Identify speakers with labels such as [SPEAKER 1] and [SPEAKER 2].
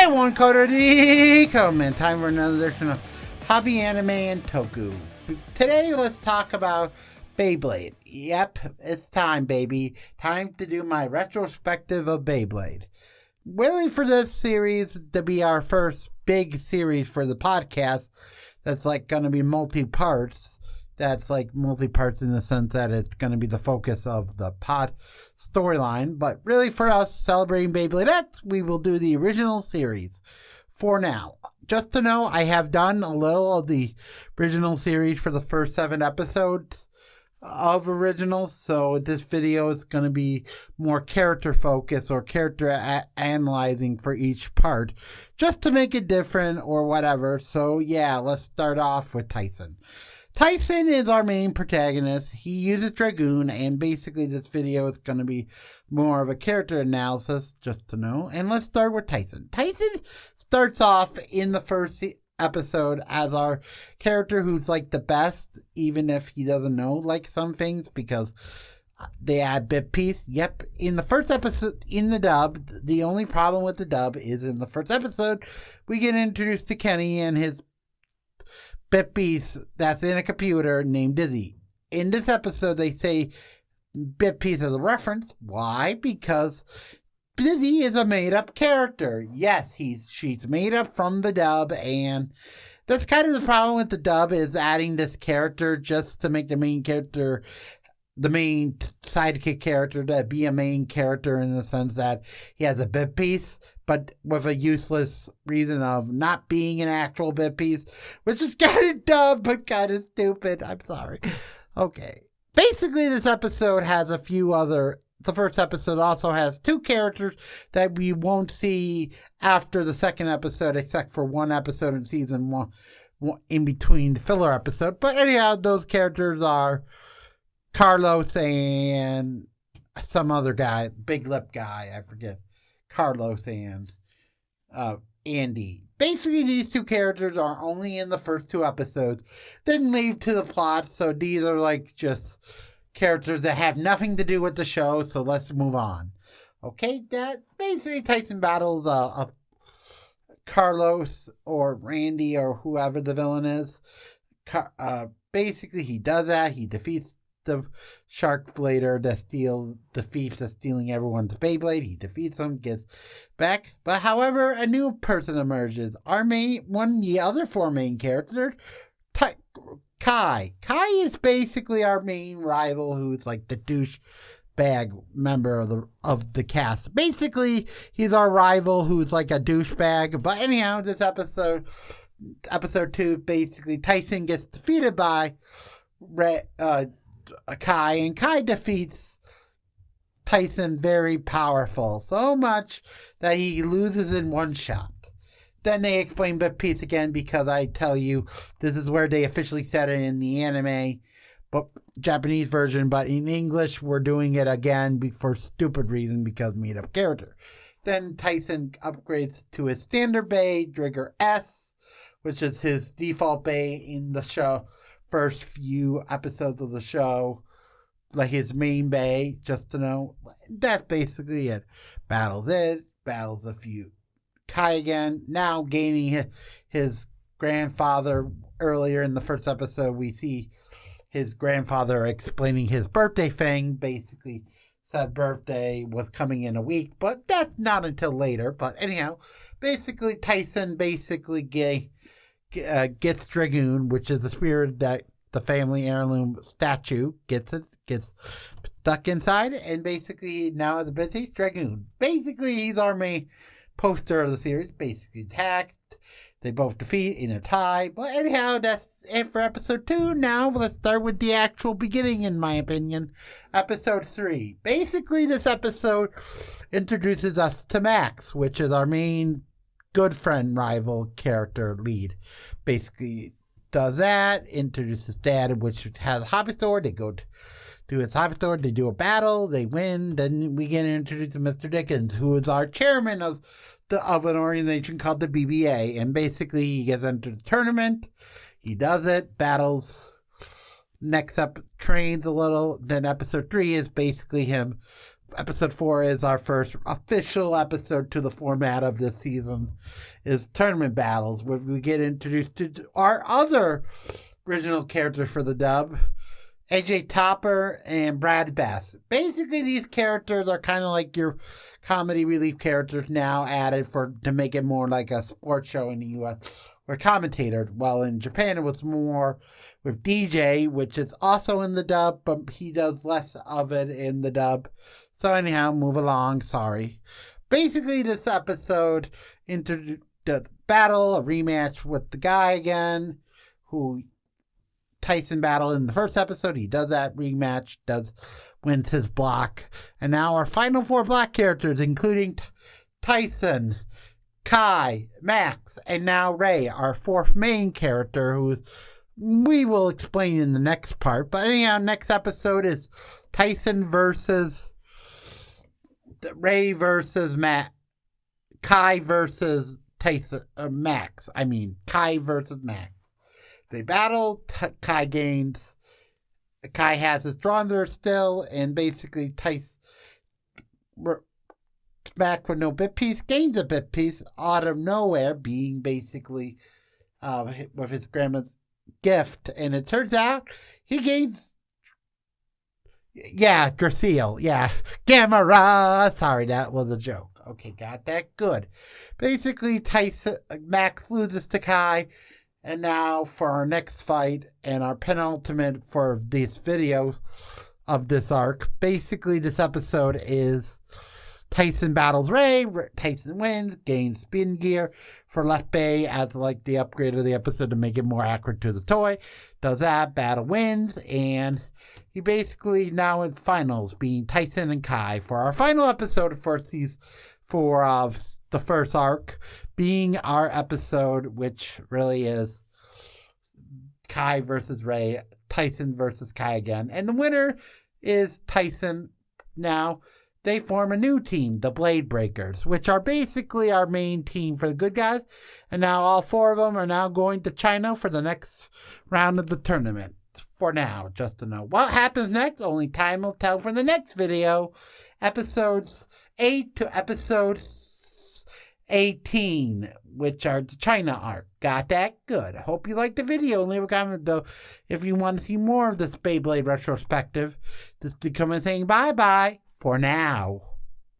[SPEAKER 1] Hey, one coder decodeman. Time for another edition of Hobby Anime and Toku. Today, let's talk about Beyblade. Yep, it's time, baby. Time to do my retrospective of Beyblade. Waiting for this series to be our first big series for the podcast. That's like going to be multi-parts. That's like multi-parts in the sense that it's going to be the focus of the pod storyline. But really for us, celebrating Beyblade X, we will do the original series for now. Just to know, I have done a little of the original series for the first 7 episodes of originals. So this video is going to be more character focused or character analyzing for each part. Just to make it different or whatever. So yeah, let's start off with Tyson. Tyson is our main protagonist. He uses Dragoon, and basically this video is going to be more of a character analysis, just to know. And let's start with Tyson. Tyson starts off in the first episode as our character who's like the best, even if he doesn't know like some things, because they add bit piece. Yep, in the first episode, in the dub, the only problem with the dub is in the first episode, we get introduced to Kenny and his bit piece that's in a computer named Dizzy. In this episode, they say bit piece as a reference. Why? Because Dizzy is a made-up character. Yes, she's made up from the dub, and that's kind of the problem with the dub, is adding this character just to make the main character, the main sidekick character, to be a main character in the sense that he has a bit piece, but with a useless reason of not being an actual bit piece, which is kind of dumb, but kind of stupid. I'm sorry. Okay. Basically, this episode has a few other... The first episode also has 2 characters that we won't see after the second episode, except for one episode in season 1 in between the filler episode. But anyhow, those characters are Carlos and some other guy, big lip guy, I forget. Carlos and Andy. Basically, these 2 characters are only in the first 2 episodes. Then leave to the plot, so these are like just characters that have nothing to do with the show, so let's move on. Okay, that basically Tyson battles Carlos or Randy or whoever the villain is. Basically, he does that. He defeats the shark blader, the thief that's stealing everyone's Beyblade. He defeats them, gets back. But however, a new person emerges. The other 4 main characters, Kai. Kai is basically our main rival, who's like the douchebag member of the cast. Basically, he's our rival who's like a douchebag. But anyhow, this episode 2, basically Tyson gets defeated by Kai, and Kai defeats Tyson very powerful, so much that he loses in one shot. Then they explain bit piece again, because I tell you, this is where they officially said it in the anime, but Japanese version, but in English, we're doing it again for stupid reason, because made up character. Then Tyson upgrades to his standard bay, Trigger S, which is his default bay in the show, first few episodes of the show, like his main bay, just to know. That's basically it. Battles a few. Kai again, now gaining his grandfather. Earlier in the first episode, we see his grandfather explaining his birthday thing. Basically, said birthday was coming in a week, but that's not until later. But anyhow, basically, Tyson gets Dragoon, which is the spirit that the family heirloom statue gets stuck inside, and basically now has a bit piece Dragoon. Basically, he's our main poster of the series, basically attacked. They both defeat in a tie. But anyhow, that's it for episode 2. Now let's start with the actual beginning, in my opinion. Episode 3. Basically, this episode introduces us to Max, which is our main good friend rival character lead. Basically does that, introduces Dad, which has a hobby store. They go to his hobby store, they do a battle, they win. Then we get introduced to Mr. Dickens, who is our chairman of an organization called the BBA. And basically, he gets into the tournament. He does it, battles. Next up, trains a little. Then episode 3 is basically him episode 4 is our first official episode to the format of this season, is tournament battles, where we get introduced to our other original characters for the dub, AJ Topper and Brad Best. Basically, these characters are kind of like your comedy relief characters now added to make it more like a sports show in the U.S. or commentator. While in Japan, it was more with DJ, which is also in the dub, but he does less of it in the dub. So anyhow, move along. Sorry. Basically, this episode introduced the battle, a rematch with the guy again, who Tyson battled in the first episode. He does that rematch, wins his block. And now our final 4 block characters, including Tyson, Kai, Max, and now Ray, our 4th main character, who we will explain in the next part. But anyhow, next episode is Tyson versus Ray versus Matt. Kai versus Tyson, Max. I mean, Kai versus Max. They battle, Kai gains. Kai has his Dronzer still, and basically Tyson, Max with no bit piece, gains a bit piece out of nowhere, being basically with his grandma's gift. And it turns out he gains, Draciel, Gamera. Sorry, that was a joke. Okay, got that? Good. Basically, Max loses to Kai. And now for our next fight and our penultimate for this video of this arc. Basically, this episode is Tyson battles Ray. Tyson wins, gains spin gear for left bay as like the upgrade of the episode to make it more accurate to the toy. Does that, battle wins, and he basically now is finals, being Tyson and Kai for our final episode for the first arc, being our episode, which really is Kai versus Ray, Tyson versus Kai again. And the winner is Tyson. Now, they form a new team, the Blade Breakers, which are basically our main team for the good guys. And now all 4 of them are now going to China for the next round of the tournament. For now, just to know what happens next, only time will tell for the next video. Episodes 8 to episode 18, which are the China arc. Got that? Good. Hope you liked the video. Leave a comment, though, if you want to see more of this Beyblade retrospective. Just to come and saying bye-bye for now.